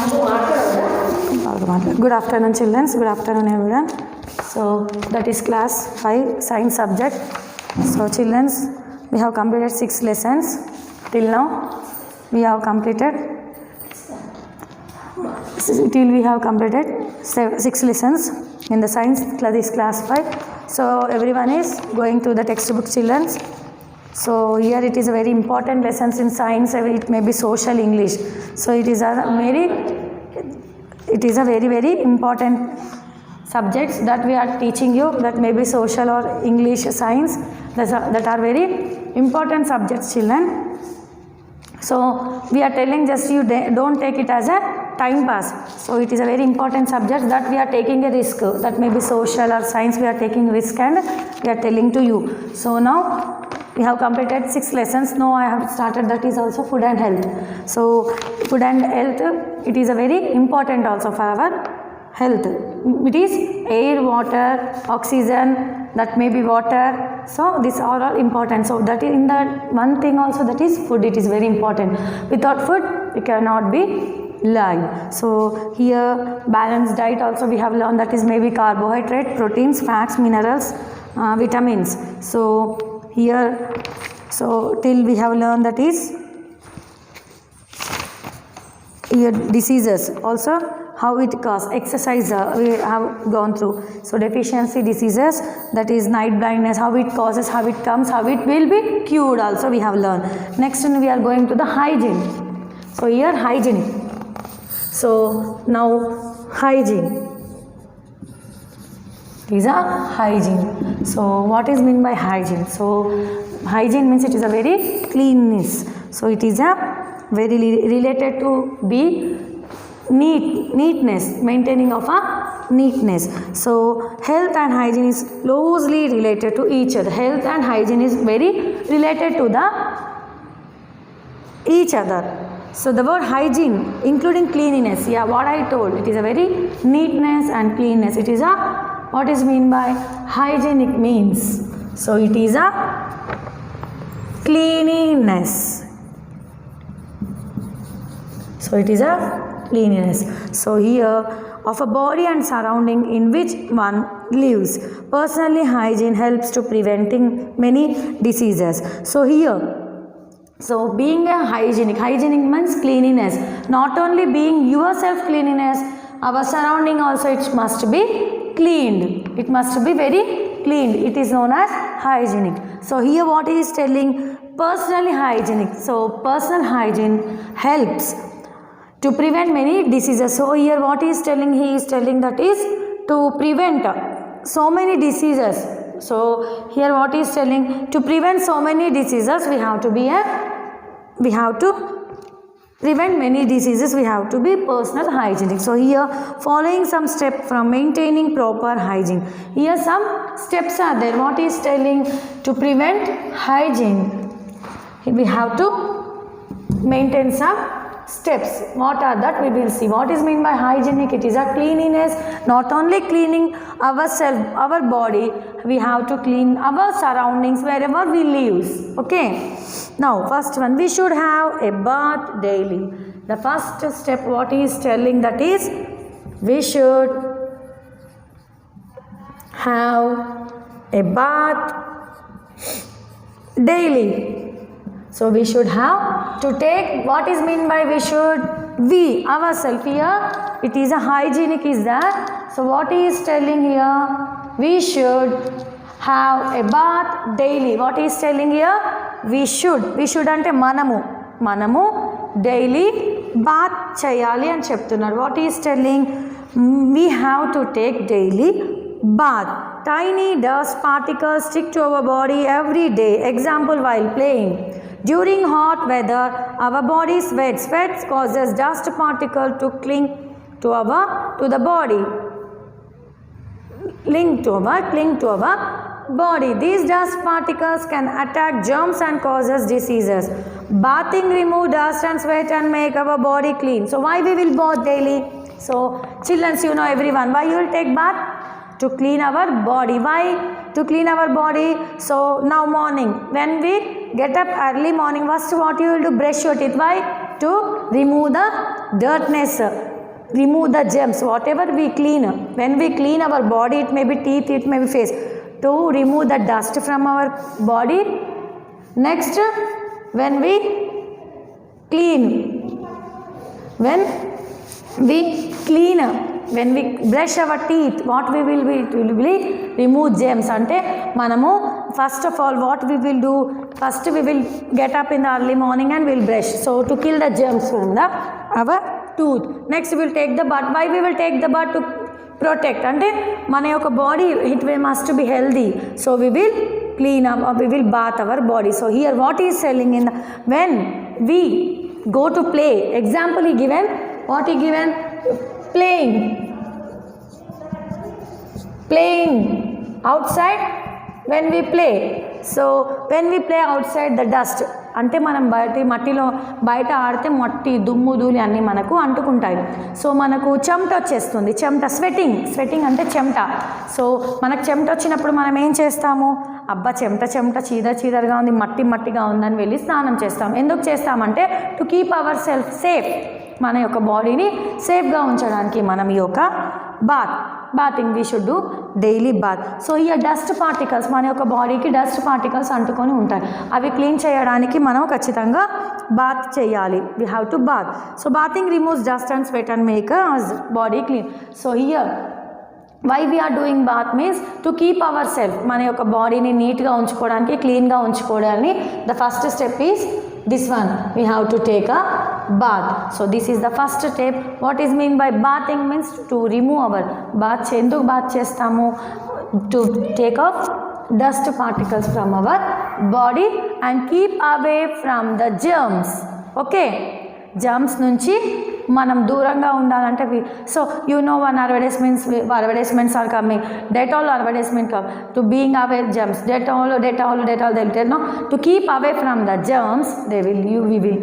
Good afternoon, children. Good afternoon, everyone. So that is class 5 science subject. So children, we have completed 6 lessons till now. We have completed 6 lessons in the science class. This class 5. So everyone is going to the textbook, children. So here it is a very important lessons in science. It may be social English. So it is a very important subjects that we are teaching you, that may be social or English, science, that are very important subjects, children. So we are telling just you don't take it as a time pass. So it is a very important subject that we are taking a risk, that may be social or science, we are taking risk and we are telling to you. So now we have completed 6 lessons. Now I have started, that is also food and health. So food and health, it is a very important also for our health. It is air, water, oxygen, that may be water. So these are all important. So that is in that one thing also, that is food. It is very important. Without food we cannot be live. So here balanced diet also we have learned, that is maybe carbohydrate, proteins, fats, minerals, vitamins. So here, so till we have learned, that is here diseases also, how it causes. Exercise we have gone through. So deficiency diseases, that is night blindness, how it causes, how it comes, how it will be cured also we have learned. Next we are going to the hygiene. So here hygiene. So now hygiene. These are hygiene. So what is meant by hygiene? So hygiene means it is a very cleanness. So it is a very related to be neatness, maintaining of a neatness. So health and hygiene is closely related to each other. Health and hygiene is very related to each other. So the word hygiene including cleanliness, yeah, what I told, it is a very neatness and cleanness. It is a, what is mean by hygienic means? So it is a cleanliness. So it is a cleanliness. So here, of a body and surrounding in which one lives. Personally, hygiene helps to preventing many diseases. So here, so being a hygienic means cleanliness. Not only being yourself cleanliness, our surrounding also it must be cleaned. It must be very cleaned. It is known as hygienic. So here what he is telling, personally hygienic. So personal hygiene helps to prevent many diseases. So here what he is telling that is to prevent so many diseases. So here what he is telling, to prevent so many diseases we have to prevent many diseases, we have to be personal hygienic. So here following some steps from maintaining proper hygiene. Here some steps are there. What he is telling, to prevent hygiene we have to maintain some steps. What are that? We will see. What is meant by hygienic? It is a cleanliness. Not only cleaning ourselves, our body, we have to clean our surroundings wherever we live. Okay. Now first one, we should have a bath daily. The first step what he is telling, that is we should have a bath daily. So we should have to take, what is meant by we should, we ourselves, here it is a hygienic is there. So what he is telling here, we should have a bath daily. What he is telling here, we should ante మనము daily bath cheyali అని చెప్తున్నారు. What he is telling, we have to take daily bath. Tiny dust particles stick to our body every day. Example, while playing. During hot weather, our body sweats. Sweat causes dust particle to cling to the body. Cling to our body. These dust particles can attack germs and causes diseases. Bathing remove dust and sweat and make our body clean. So why we will bath daily? So children, you know everyone, why you will take bath? To clean our body. Why? To clean our body. So now morning, when we get up early morning, first what you will do? Brush your teeth. Why? to remove the dirtness, remove the germs, whatever we clean. When we clean our body, it may be teeth, it may be face, to remove the dust from our body. Next, when we clean, when we brush our teeth, what we will be, it will be remove germs. Ante manamu first of all what we will do, first we will get up in the early morning and we'll brush, so to kill the germs from the our tooth. Next we will take the bath. Why we will take the bath? To protect. Ante mana yoka body, it must be healthy, so we will clean up, or we will bath our body. So here what he is telling, in the, when we go to play, example he given, what he given, playing outside, when we play. So when we play outside, the dust, అంటే మనం మట్టిలో బయట ఆడితే మట్టి దుమ్ము ధూళి అన్నీ మనకు అంటుకుంటాయి. సో మనకు చెమట వచ్చేస్తుంది, చెమట స్వెటింగ్ అంటే చెమట. సో మనకు చెమట వచ్చినప్పుడు మనం ఏం చేస్తాము, అబ్బా చెమట చీదరగా ఉంది, మట్టిగా ఉందని వెళ్ళి స్నానం చేస్తాం. ఎందుకు చేస్తామంటే to keep our self safe, మన యొక్క బాడీని సేఫ్గా ఉంచడానికి మనం ఈ యొక్క bathing we should do daily bath. So ఈ డస్ట్ పార్టికల్స్, మన యొక్క బాడీకి డస్ట్ పార్టికల్స్ అంటుకొని ఉంటాయి, అవి క్లీన్ చేయడానికి మనం ఖచ్చితంగా బాత్ చేయాలి. We have to bath. So bathing removes dust and sweat and make our body clean. So here why we are doing bath means to keep our self, మన యొక్క బాడీని నీట్గా ఉంచుకోవడానికి, క్లీన్గా ఉంచుకోవడానికి the first step is this one, we have to take a bath. So this is the first step. What is mean by bathing means to remove our bath. Enduku bath chestamu, to take off dust particles from our body and keep away from the germs. Okay, germs nunchi మనం దూరంగా ఉండాలంటే so you know one advertisements are coming, Dettol advertisement come to being away germs, Dettol they tell no to keep away from the germs, we will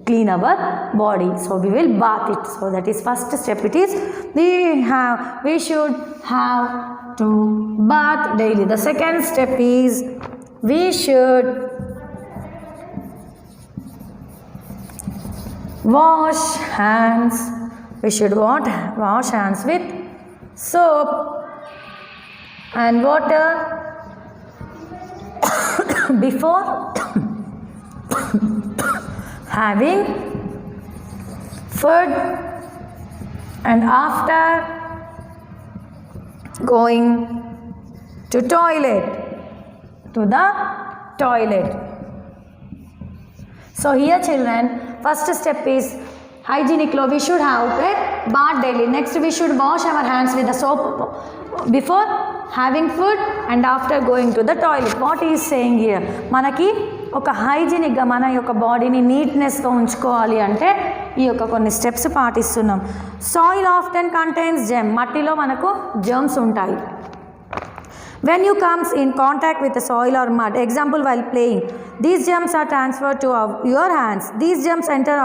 clean our body. So we will bath it. So that is first step. It is we should have to bath daily. The second step is we should wash hands. We should wash hands with soap and water before having food and after going to the toilet. So here children, first step is hygienic law. We should have a bath daily. Next we should wash our hands with the soap before having food and after going to the toilet. What he is saying here, మనకి ఒక హైజీనిక్గా మన యొక్క బాడీని నీట్నెస్గా ఉంచుకోవాలి అంటే ఈ యొక్క కొన్ని స్టెప్స్ పాటిస్తున్నాం. సాయిల్ ఆఫ్టెన్ కంటైన్స్ జెమ్, మట్టిలో మనకు జర్మ్స్ ఉంటాయి. When you comes in contact with the soil or mud, example while playing, these germs are transferred to your hands. These germs enter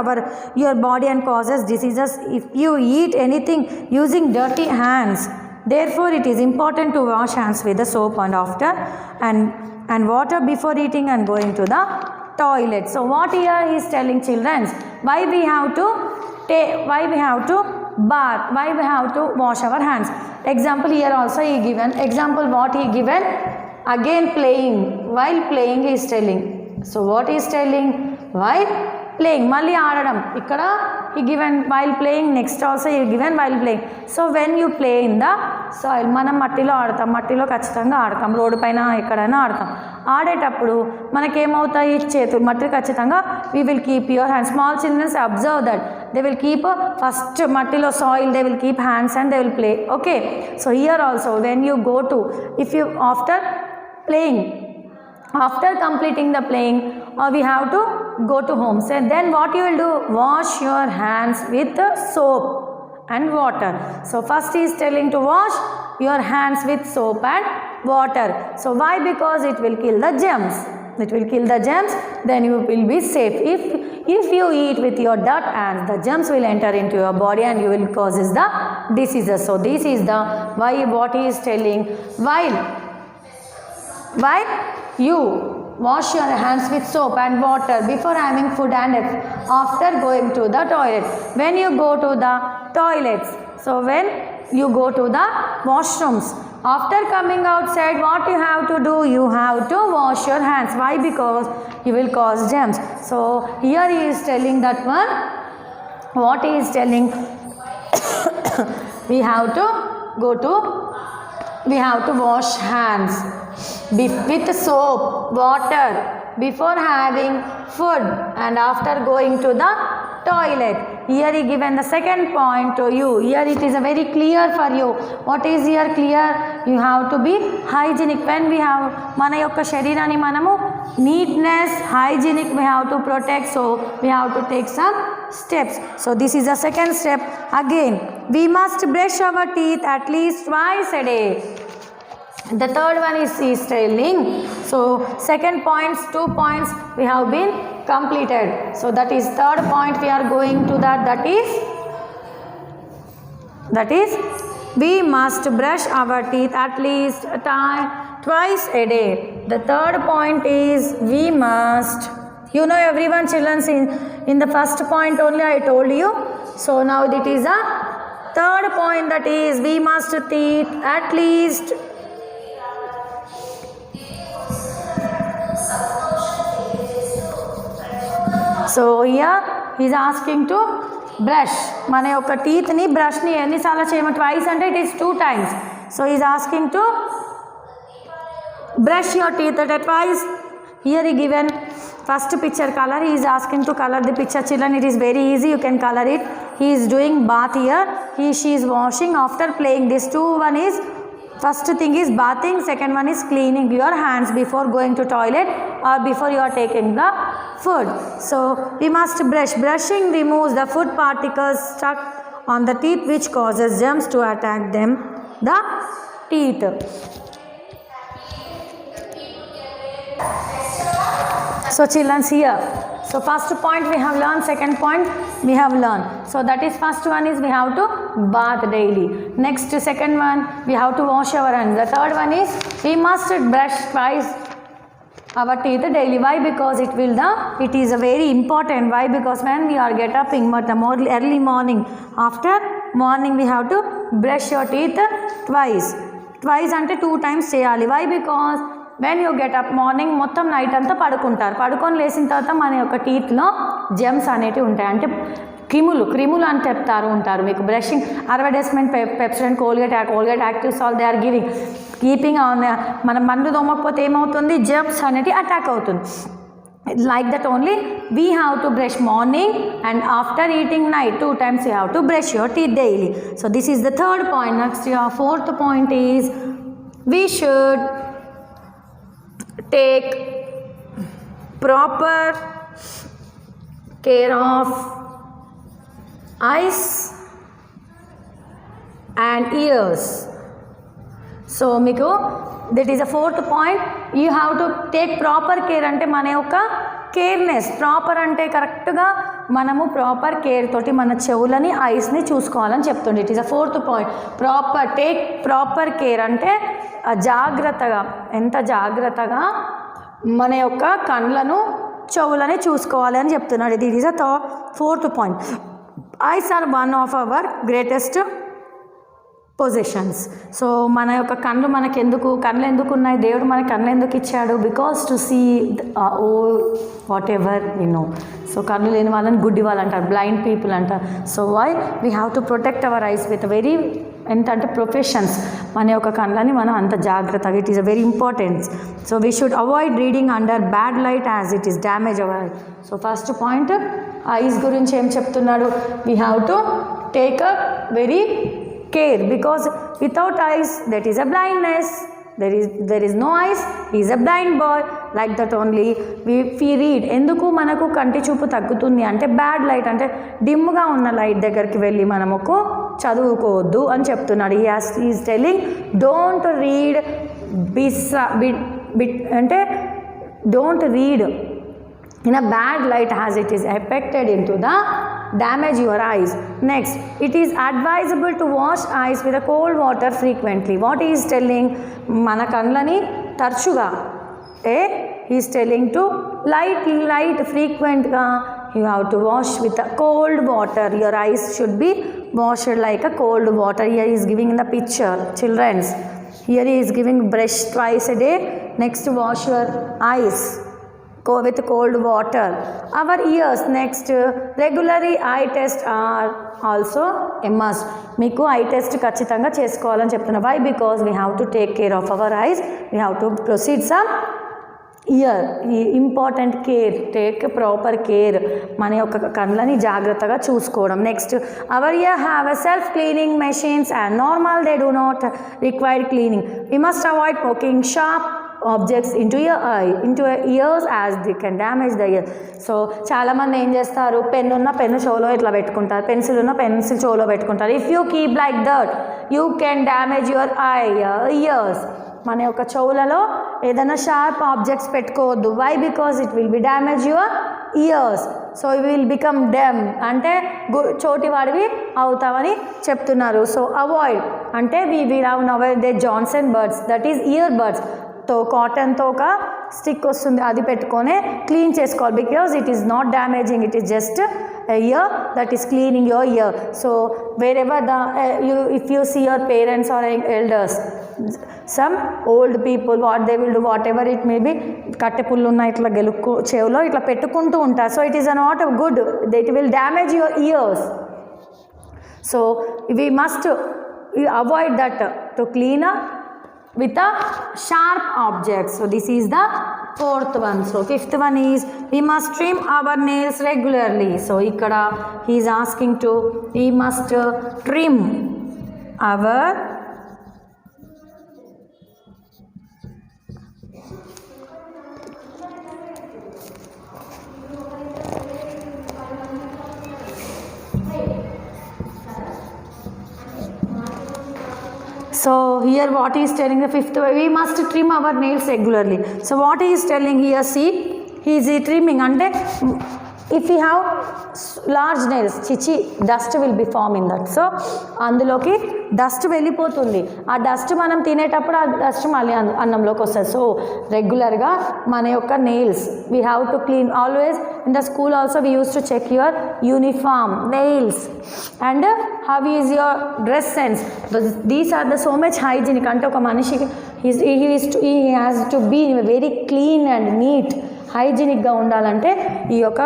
your body and causes diseases if you eat anything using dirty hands. Therefore, it is important to wash hands with the soap and after and water before eating and going to the toilet. So, what here he is telling children? Why we have to bath? Why we have to wash our hands? Example here also he given. Example what he given? Again playing. While playing he is telling. So what he is telling? While playing. Malli aadadam. Ikkada he given while playing. Next also he given while playing. So when you play in the soil, మనం మట్టిలో ఆడతాం, మట్టిలో ఖచ్చితంగా ఆడతాం, road పైన ఎక్కడైనా ఆడతాం. ఆడేటప్పుడు మనకేమవుతాయి, చేతులు మట్టి ఖచ్చితంగా we will keep your hands. Small children observe that they will keep first mattilo soil, they will keep hands and they will play. Okay, so here also when you go to, if you after completing the playing, we have to go to home. So then what you will do, wash your hands with soap and water. So first he is telling to wash your hands with soap and water. So why? Because it will kill the germs. It will kill the germs, then you will be safe. If you eat with your dirt hands, the germs will enter into your body and you will causes the diseases. So this is the why what he is telling. While you wash your hands with soap and water before having food and after going to the toilet. When you go to the toilets, so when you go to the washrooms, after coming outside, what you have to do? You have to wash your hands. Why? Because you will cause germs. So here he is telling that one. What he is telling? we have to wash hands with soap, water before having food and after going to the toilet. Here he given the second point to you. Here it is a very clear for you. What is here clear? You have to be hygienic. When we have mana yokka sharirani manamu neatness, hygienic we have to protect, so we have to take some steps. So this is the second step. Again, we must brush our teeth at least twice a day. The third one is telling. So second points, 2 points we have been completed. So that is third point we are going to that is we must brush our teeth at least twice a day. The third point is we must, you know everyone, children, in the first point only I told you. So now it is a third point, that is we must teeth at least so here he is asking to brush మన యొక్క teeth ని brush ని ఎన్నిసార్లు చేయమ twice అంటే it is 2 times. So he is asking to brush your teeth at twice. Here he given first picture color. He is asking to color the picture. Children, it is very easy, you can color it. He is doing bath here. She is washing after playing. This two one is first thing is bathing, second one is cleaning your hands before going to toilet or before you are taking the food. So we must brush. Brushing removes the food particles stuck on the teeth which causes germs to attack them, the teeth. So children, here, so first point we have learned, second point we have learned. So that is first one is we have to bath daily. Next second one we have to wash our hands. The third one is we must brush twice our teeth daily. Why? Because it is a very important. Why? Because when we are get up in the early morning, after morning we have to brush your teeth twice అంటే 2 times చేయాలి. Why? Because when you get up morning మొత్తం night అంతా పడుకొని లేచిన తర్వాత మన యొక్క టీత్లో Gems అనేటివి ఉంటాయి, అంటే క్రిములు అని చెప్తారు ఉంటారు మీకు. Brushing advertisement Pepsodent Colgate active salt they are keeping on. మనం మందు దోమకపోతే ఏమవుతుంది? జెమ్స్ అనేటివి అటాక్ అవుతుంది. Like that only we have to brush morning and after eating night 2 times you have to brush your teeth daily. So this is the third point. Next your fourth point is we should take proper care of eyes and ears. So మీకు that is a fourth point. You have to take proper care అంటే మన యొక్క కేర్నెస్. Proper అంటే కరెక్ట్గా మనము proper care తోటి మన చెవులని ఐస్ని చూసుకోవాలని చెప్తుండే. It is a fourth point. Take proper care అంటే జాగ్రత్తగా, ఎంత జాగ్రత్తగా మన యొక్క కళ్ళను చెవులని చూసుకోవాలి అని చెప్తున్నాడు. ఇది is a fourth point. Eyes are one of our greatest positions. So మన యొక్క కళ్ళు కళ్ళు ఎందుకు ఉన్నాయి? దేవుడు మన కళ్ళు ఎందుకు ఇచ్చాడు? Because to see whatever you know. So కళ్ళు లేని వాళ్ళని గుడ్డి వాళ్ళు అంటారు, బ్లైండ్ పీపుల్ అంటారు. So why we have to protect our eyes with very అంటే ప్రొఫెషన్స్. మన యొక్క కళ్ళని మనం అంత జాగ్రత్తగా, it is a very important. So we should avoid reading under bad light as it is damage our eye. So first point eyes గురించి ఏం చెప్తున్నాడు? We have to take a very care, because without eyes that is a blindness. There is no eyes, he is a blind boy. Like that only we read. ఎందుకు మనకు కంటి చూపు తగ్గుతుంది అంటే bad light అంటే డిమ్గా ఉన్న లైట్ దగ్గరికి వెళ్ళి మనముకు చదువుకోవద్దు అని చెప్తున్నాడు. He is telling don't read అంటే don't read in a bad light as it is affected into the damage your eyes. Next, it is advisable to wash eyes with a cold water frequently. What he is telling, మన కళ్ళని తరచుగా he is telling to light frequent you have to wash with a cold water. Your eyes should be washed like a cold water. Here he is giving in the picture, children's. Here he is giving brush twice a day. Next, wash your eyes go with cold water. Our ears, next, regularly eye test are also a must. మీకు eye test ఖచ్చితంగా చేసుకోవాలని చెప్తున్నా. Why? Because we have to take care of our eyes. We have to proceed some ear important care, take proper care, మన యొక్క కళ్ళని జాగ్రత్తగా చూసుకోవడం. Next, our ear have a self cleaning machines and normal they do not require cleaning. We must avoid poking sharp objects into your eye into ears as the can damage the ear. So చాలామంది ఏం చేస్తారు, pen ఉన్న pen చెవులో ఇట్లా పెట్టుకుంటారు, pencil ఉన్న pencil చెవులో పెట్టుకుంటారు. If you keep like that you can damage your eye ears. మన యొక్క చెవులలో ఏదైనా షార్ప్ ఆబ్జెక్ట్స్ పెట్టుకోవద్దు. Why? Because it will be damage your ears. So you will become deaf, అంటే చోటివాడివి అవుతామని చెప్తున్నారు. సో అవాయిడ్ అంటే we have never the Johnson buds, that is ear buds. తో కాటన్తో ఒక స్టిక్ వస్తుంది, అది పెట్టుకొని క్లీన్ చేసుకోవాలి. Because it is not damaging, it is just ear that is cleaning your ear. So wherever if you see your parents or elders, some old people, what they will do, whatever it may be, కట్టె పుల్లు ఉన్న ఇట్లా గెలుక్కు చెవులో ఇట్లా పెట్టుకుంటూ ఉంటారు. So it is not good, that will damage your ears. So we must avoid that to clean up with a sharp object. So this is the fourth one. So fifth one is we must trim our nails regularly. So ikkada he is asking to we must trim our So here what he is telling, the fifth way, we must trim our nails regularly. So what he is telling here, see, he is trimming, and if we have large nails, chichi, dust will be formed in that. So అందులోకి dust వెళ్ళిపోతుంది. ఆ dust మనం తినేటప్పుడు ఆ dust మళ్ళీ అన్నంలోకి వస్తుంది. So రెగ్యులర్గా మన యొక్క nails we have to clean always. In the school also we use to check your uniform, nails and how is your dress sense. These are the so much hygienic. అంటే ఒక మనిషికి he has to be very clean and neat, హైజీనిక్గా ఉండాలంటే ఈ యొక్క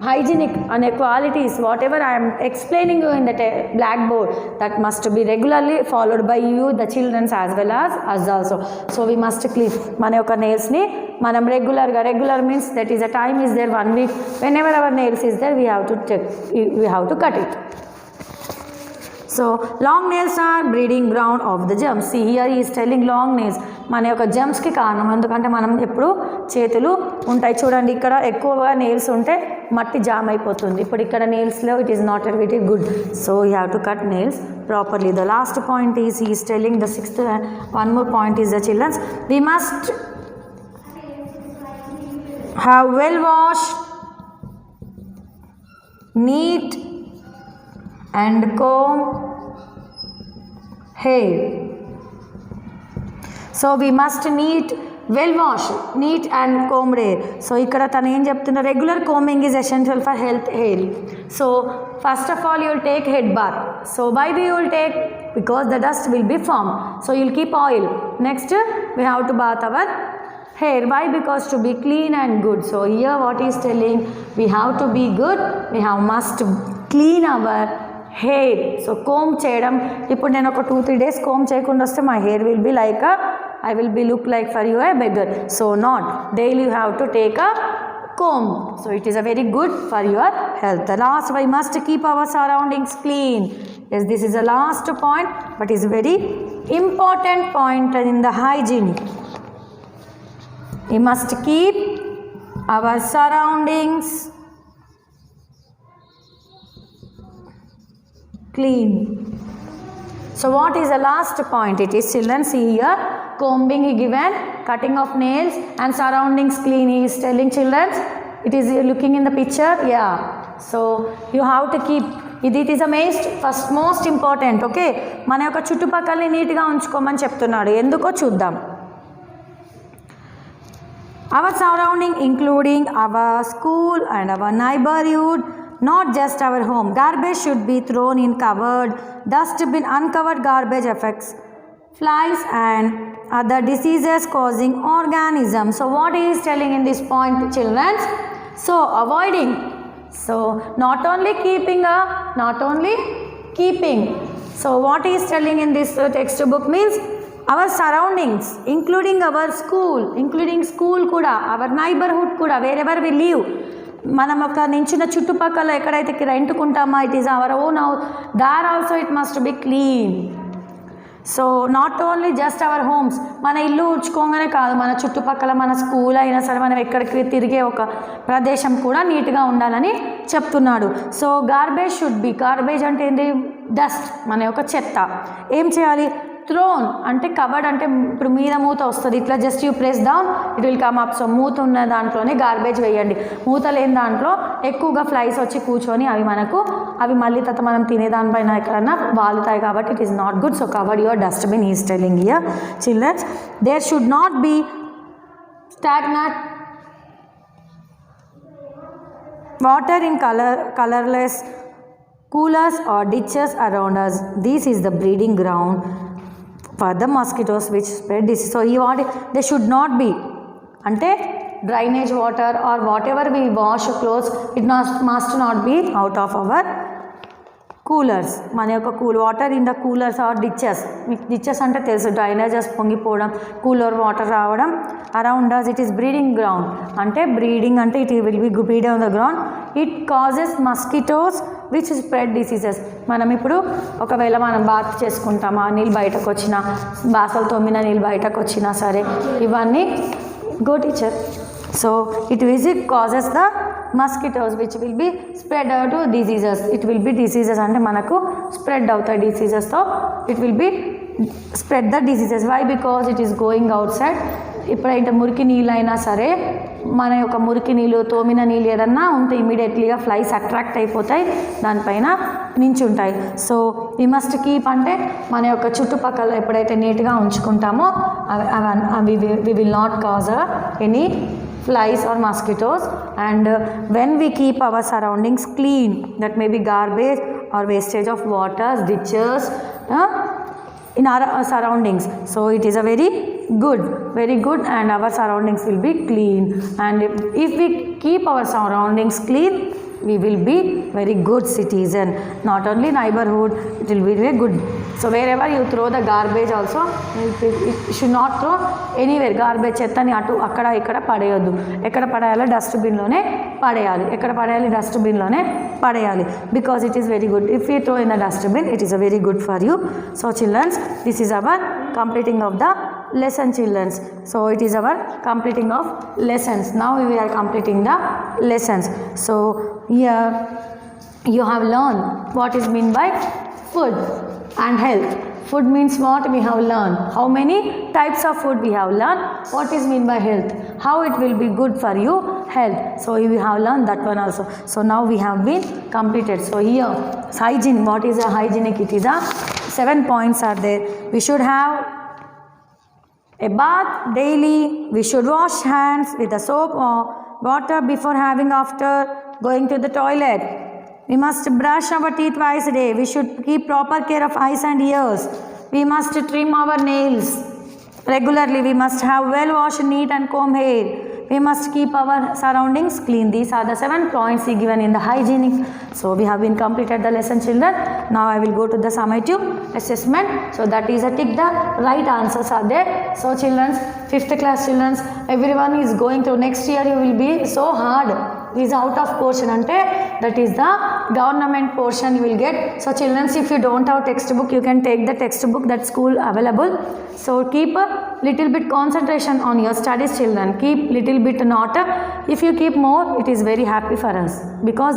hygienic and qualities, whatever I am explaining you in the blackboard, that must be regularly followed by you, the children, as well as us also. So we must clean మన యొక్క nails ni manam regular means that is a time is there 1 week, whenever our nails is there we have to cut it. So long nails are breeding ground of the germs. See here he is telling long nails మన యొక్క జమ్స్కి కారణం. ఎందుకంటే మనం ఎప్పుడు చేతులు ఉంటాయి చూడండి, ఇక్కడ ఎక్కువగా నెయిల్స్ ఉంటే మట్టి జామ్ అయిపోతుంది. ఇప్పుడు ఇక్కడ నెయిల్స్లో it is not very good. So you have to cut nails properly. The last point is he is telling the sixth one more point is the children's we must have well wash, neat and comb hair. So we must well wash, neat and combed hair. So ikkada tanu em cheptunna, regular combing is essential for health hair. So first of all you will take head bath. So why do you will take? Because the dust will be formed. So you will keep oil. Next we have to bath our hair. Why? Because to be clean and good. So here what he is telling, we have to be good, we must clean our hair. So comb చేయడం, ఇప్పుడు నేను ఒక 2-3 days comb చేయకుండా వస్తే my hair will be like I will be look like for you a beggar. So not, daily you have to take a comb. So it is a very good for your health. The last, we must keep our surroundings clean. Yes, this is the last point, but is very important point in the hygiene. We must keep our surroundings clean. So what is the last point? It is, children, see here, combing he given, cutting of nails and surroundings clean he is telling children. It is looking in the picture, yeah. So you have to keep it is a most important. Okay, మన యొక్క చుట్టుపక్కలని నీట్గా ఉంచుకోమని చెప్తున్నాడు. ఎందుకో చూద్దాం. Our surrounding including our school and our neighborhood, not just our home. Garbage should be thrown in covered dustbin. Uncovered garbage affects flies and other diseases causing organisms. So what he is telling in this point, children? So avoiding. So not only keeping. So what he is telling in this textbook means our surroundings, including our school kuda, our neighborhood kuda, wherever we live. మనం ఒక నించిన చుట్టుపక్కల ఎక్కడైతే రెంట్కుంటామా, it is our own house, there also it must be clean. So not only just our homes, మన ఇల్లు ఊడ్చుకోగానే కాదు, మన చుట్టుపక్కల మన స్కూల్ అయినా సరే, మనం ఎక్కడికి తిరిగే ఒక ప్రదేశం కూడా నీట్గా ఉండాలని చెప్తున్నాడు. So garbage should be, garbage అంటే ఏంటి, డస్ట్, మన యొక్క చెత్త. ఏం చేయాలి, థ్రోన్ అంటే కవర్డ్, అంటే ఇప్పుడు మీద మూత వస్తుంది, ఇట్లా just you press down it will come up. So మూత ఉన్న దాంట్లోనే గార్బేజ్ వేయండి. మూత లేని దాంట్లో ఎక్కువగా ఫ్లైస్ వచ్చి కూర్చొని అవి మళ్ళీ తర్వాత మనం తినేదానిపైన ఎక్కడన్నా వాలుతాయి, కాబట్టి it is not good. So covered your dustbin is telling here childrens. There should not be stagnant water in colorless coolers or ditches around us. This is the breeding ground for the mosquitoes which spread disease. So they should not be ante drainage water or whatever we wash clothes, it must not be out of our coolers. మన యొక్క water in the coolers are ditches. మీకు ditches అంటే తెలుసు, drainages పొంగిపోవడం, cooler water రావడం. Around us it is breeding ground, అంటే breeding అంటే it will be breed on the ground. It causes mosquitoes which spread diseases. మనం ఇప్పుడు ఒకవేళ మనం బాత్ చేసుకుంటామా, నీళ్ళు బయటకు వచ్చినా, బాసలు తోమిన నీళ్ళు బయటకు వచ్చినా సరే, ఇవన్నీ go teacher. So it causes the mosquitoes which will be spread out to diseases. It will be diseases ante manaku spread outside diseases, so it will be spread the diseases. Why? Because it is going outside. ఇప్పుడైతే మురికి నీళ్ళు అయినా సరే, మన యొక్క మురికి నీళ్ళు, తోమిన నీళ్ళు ఏదన్నా ఉంటే ఇమీడియట్లీగా ఫ్లైస్ అట్రాక్ట్ అయిపోతాయి, దానిపైన నించుంటాయి. సో వీ మస్ట్ కీప్, అంటే మన యొక్క చుట్టుపక్కల ఎప్పుడైతే నీట్గా ఉంచుకుంటామో అవి we will not cause any flies or mosquitoes. And when we keep our surroundings clean, that may be garbage or wastage of water, ditches in our surroundings, so it is a very good, and our surroundings will be clean. And if we keep our surroundings clean, we will be very good citizen. Not only neighborhood, it will be very good. So wherever you throw the garbage also, you should not throw anywhere. Garbage చెత్తని అటు అక్కడ ఇక్కడ పడేయొద్దు. ఎక్కడ పడేయాలో డస్ట్బిన్లోనే పడేయాలి. Because it is very good. If we throw in the dustbin, it is a very good for you. So children, this is our completing of the lesson, children. So it is our completing of lessons. Now we are completing the lessons. So here you have learned what is meant by food and health. Food means what? We have learned how many types of food we have learned. What is meant by health? How it will be good for you health. So we have learned that one also. So now we have been completed. So here hygiene. What is a hygienic? It is a 7 points are there. We should have a bath daily. We should wash hands with the soap or water before having, after going to the toilet. We must brush our teeth twice a day. We should keep proper care of eyes and ears. We must trim our nails regularly. We must have well washed, neat and comb hair. We must keep our surroundings clean. These are the 7 points given in the hygienic. So we have been completed the lesson, children. Now I will go to the summative assessment. So that is a tick the right answers are there. So children, 5th class children, everyone is going to next year you will be so hard. Is out of portion ante that is the government portion you will get. So children, if you don't have textbook, you can take the textbook that school available. So keep a little bit concentration on your studies, children. Keep little bit not. If you keep more, it is very happy for us, because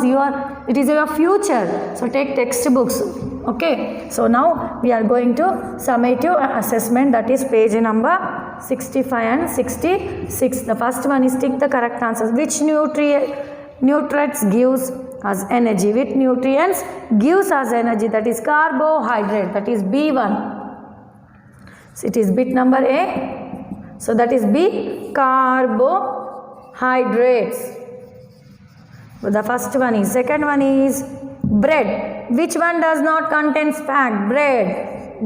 it is your future. So take textbooks. Okay, so now we are going to summative assessment, that is page number 65 and 66. The first one is tick the correct answers. Which nutrients gives us energy? Which nutrients gives us energy? That is carbohydrate. That is B1. So it is bit number A. So that is B, carbohydrate. carbohydrates. The first one is. Second one is bread. Which one does not contain fat? Bread.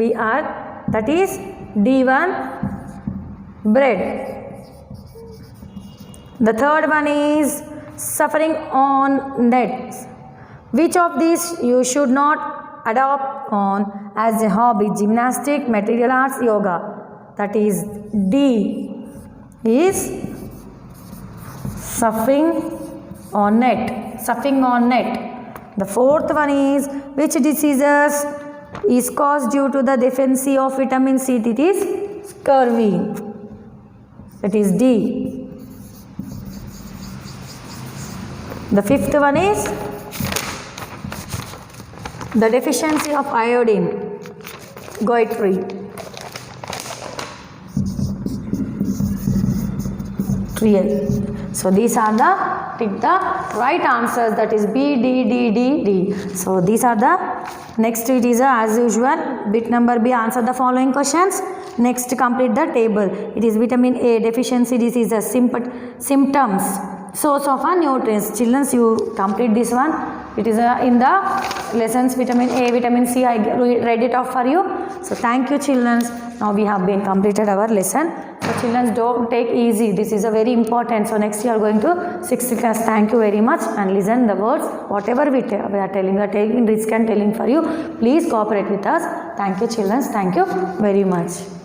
That is D1, bread. The third one is suffering on net. Which of these you should not adopt on as a hobby? Gymnastic, material arts, yoga. That is D is suffering on net. Suffering on net. The fourth one is which diseases is caused due to the deficiency of vitamin C? It is scurvy. That is D. The fifth one is the deficiency of iodine. Goitre. So these are the right answers, that is B, D, D, D, D. So these are the next. It is as usual bit number B, answer the following questions. Next, complete the table. It is vitamin A deficiency diseases, symptoms, source of nutrients. Children, you complete this one. It is in the lessons vitamin A, vitamin C. I read it off for you. So thank you, children. Now we have been completed our lesson. So children, don't take easy. This is a very important. So next you are going to 6th class. Thank you very much, and listen the words. Whatever we are telling, we are taking risk and telling for you. Please cooperate with us. Thank you, children. Thank you very much.